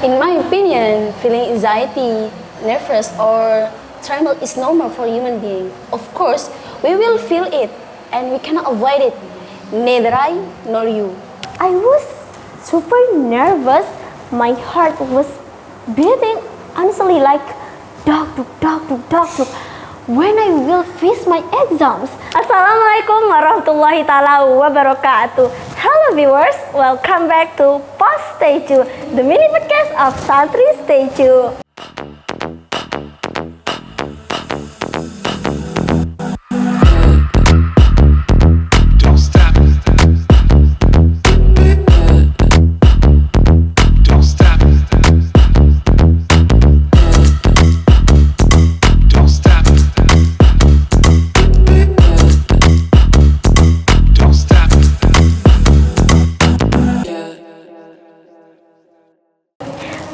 In my opinion, feeling anxiety, nervous, or tremble is normal for human being. Of course, we will feel it and we cannot avoid it. Neither I nor you. I was super nervous. My heart was beating honestly like dog, dog, dog, dog, dog. When I will face my exams. Assalamualaikum warahmatullahi taala wabarakatuh. Hello viewers, welcome back to Post Stay Tuned, the mini podcast of Santri Stay Tuned.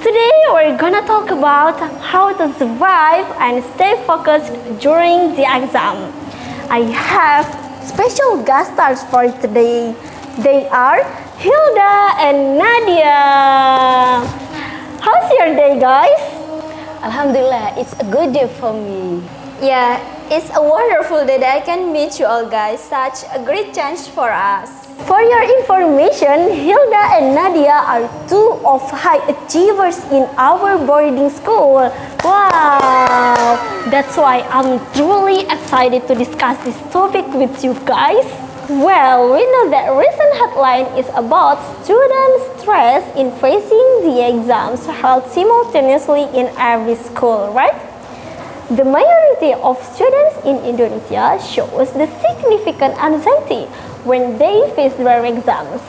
Today we're gonna talk about how to survive and stay focused during the exam. I have special guest stars for today. They are Hilda and Nadia. How's your day, guys? Alhamdulillah, it's a good day for me. Yeah, it's a wonderful day that I can meet you all guys. Such a great chance for us. For your information, Hilda and Nadia are two of high achievers in our boarding school. Wow! That's why I'm truly excited to discuss this topic with you guys. Well, we know that recent headline is about student stress in facing the exams held simultaneously in every school, right? The majority of students in Indonesia shows the significant anxiety when they face their exams.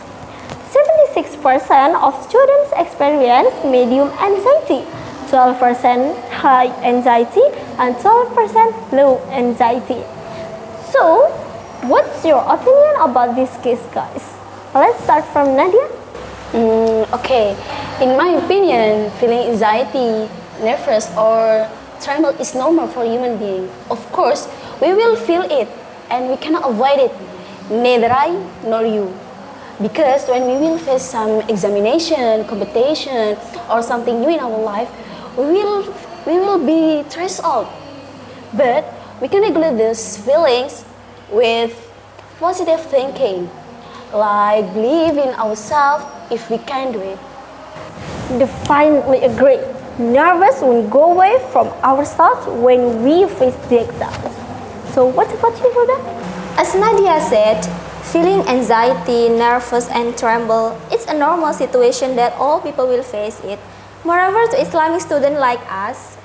76% of students experience medium anxiety, 12% high anxiety, and 12% low anxiety. So, what's your opinion about this case, guys? Let's start from Nadia. Okay, in my opinion, feeling anxiety, nervous, or tremble is normal for human being. Of course, we will feel it and we cannot avoid it. Neither I nor you. Because when we will face some examination, competition, or something new in our life, we will be stressed out. But we can regulate these feelings with positive thinking, like believe in ourselves if we can do it. Definitely agree. Nervous will go away from ourselves when we face the exam. So what about you, Hilda? As Nadia said, feeling anxiety, nervous, and tremble, it's a normal situation that all people will face it. Moreover, to Islamic students like us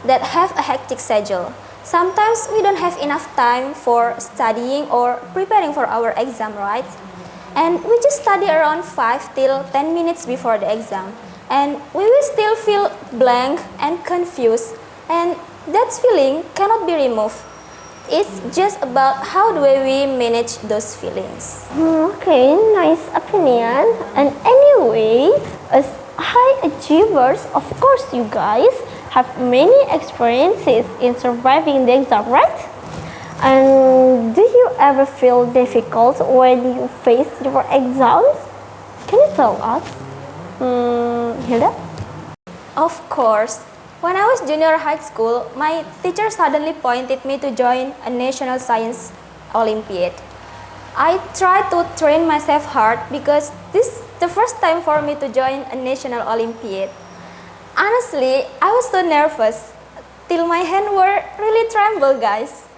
that have a hectic schedule, sometimes we don't have enough time for studying or preparing for our exam, right? And we just study around 5 till 10 minutes before the exam. And we will still feel blank and confused. And that feeling cannot be removed. It's just about how do we manage those feelings. Okay, nice opinion. And anyway, as high achievers, of course you guys have many experiences in surviving the exam, right? And do you ever feel difficult when you face your exams? Can you tell us? Hilda? Of course. When I was junior high school, my teacher suddenly pointed me to join a national science Olympiad. I tried to train myself hard because this is the first time for me to join a national Olympiad. Honestly, I was so nervous till my hand were really tremble, guys.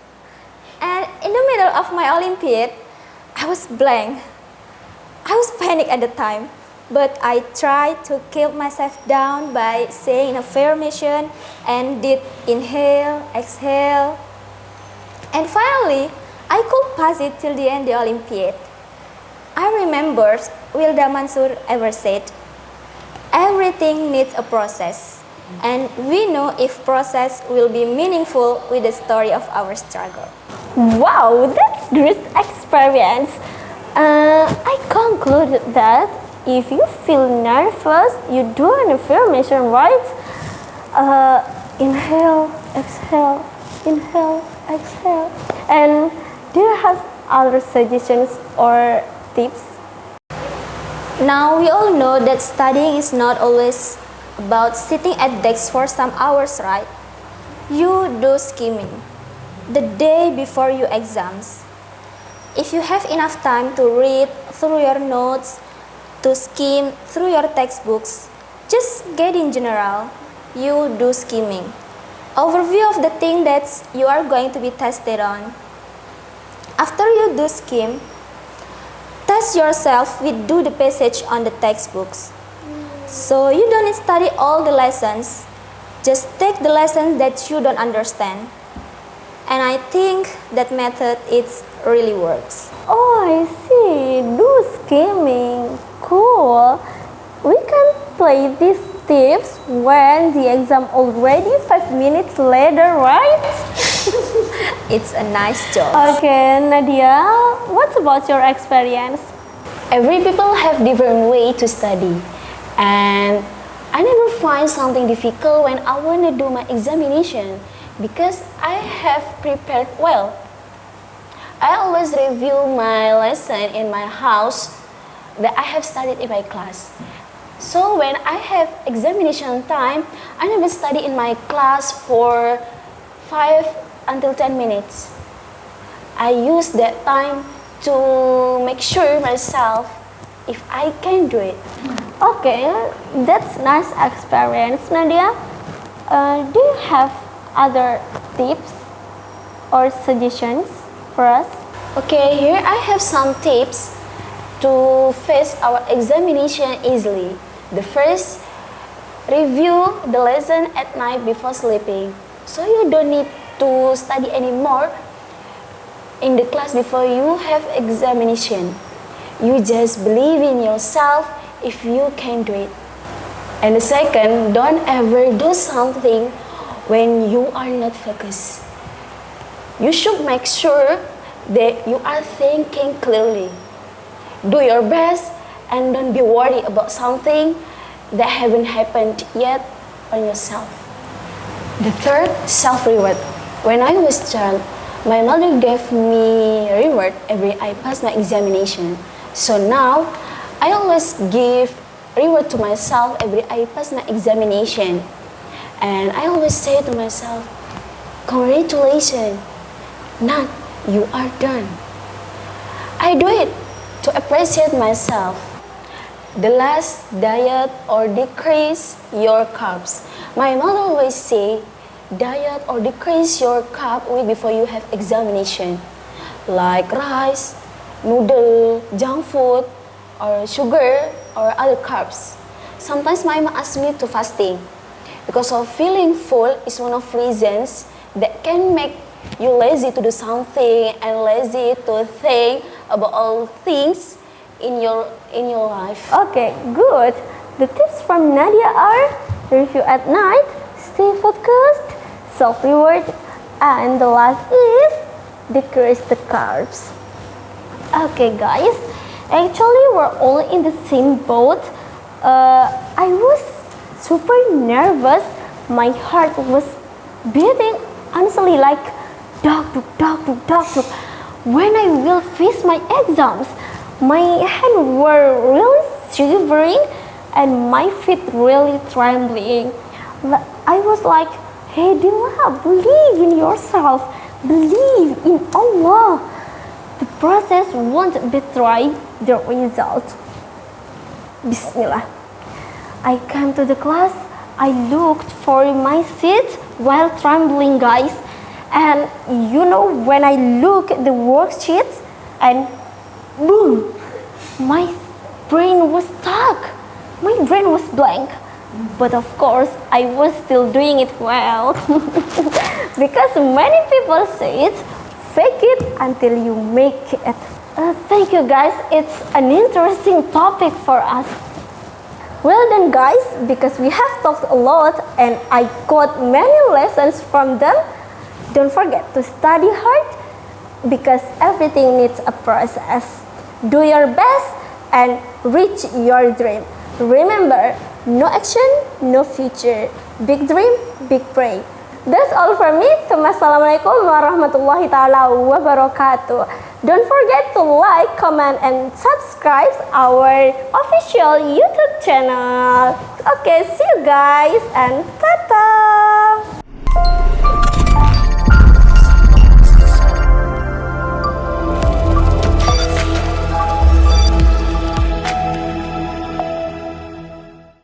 And in the middle of my Olympiad, I was blank. I was panic at the time. But I tried to keep myself down by saying affirmation and did inhale, exhale. And finally, I could pass it till the end of the Olympiad. I remember Wilda Mansur ever said, everything needs a process. And we know if process will be meaningful with the story of our struggle. Wow, that's great experience. I concluded that if you feel nervous, you do an affirmation, right? Inhale, exhale, inhale, exhale. And do you have other suggestions or tips? Now we all know that studying is not always about sitting at desk for some hours, right? You do skimming the day before your exams. If you have enough time to read through your notes, to skim through your textbooks, just get in general, you do skimming. Overview of the thing that you are going to be tested on. After you do skim, test yourself with do the passage on the textbooks. So you don't study all the lessons, just take the lessons that you don't understand. And I think that method it really works. Oh, I see. Do skimming. Cool. We can play these tips when the exam already 5 minutes later, right? It's a nice job. Okay, Nadia, what about your experience? Every people have different way to study, and I never find something difficult when I want to do my examination because I have prepared well. I always review my lesson in my house that I have studied in my class. So when I have examination time, I never study in my class for 5 until 10 minutes. I use that time to make sure myself if I can do it. Okay, that's nice experience, Nadia. Do you have other tips or suggestions for us? Okay, here I have some tips to face our examination easily. The first, review the lesson at night before sleeping. So you don't need to study anymore in the class before you have examination. You just believe in yourself if you can do it. And the second, don't ever do something when you are not focused. You should make sure that you are thinking clearly. Do your best and don't be worried about something that haven't happened yet on yourself. The third, self-reward. When I was child, my mother gave me reward every I pass my examination. So now, I always give reward to myself every I pass my examination. And I always say to myself, congratulations, Nat, you are done. I do it to appreciate myself. The last, diet or decrease your carbs. My mother always say, diet or decrease your carb week before you have examination, like rice, noodle, junk food, or sugar, or other carbs. Sometimes my mom asks me to fasting because of feeling full is one of reasons that can make you lazy to do something and lazy to think about all things in your life. Okay, good. The tips from Nadia are review at night, stay focused, self-reward, and the last is decrease the carbs. Okay, guys, actually we're all in the same boat. I was super nervous. My heart was beating honestly like dog. When I will face my exams, my hands were really shivering and my feet really trembling. I was like, hey Dila, believe in yourself, believe in Allah. The process won't betray the result. Bismillah. I came to the class, I looked for my seat while trembling, guys. And you know, when I look at the worksheets and boom, my brain was stuck. My brain was blank. But of course, I was still doing it well. Because many people say it, fake it until you make it. Thank you guys, it's an interesting topic for us. Well done guys, because we have talked a lot and I got many lessons from them. Don't forget to study hard because everything needs a process. Do your best and reach your dream. Remember, no action, no future. Big dream, big pray. That's all from me. Assalamualaikum warahmatullahi taala wabarakatuh. Don't forget to like, comment, and subscribe our official YouTube channel. Okay, see you guys and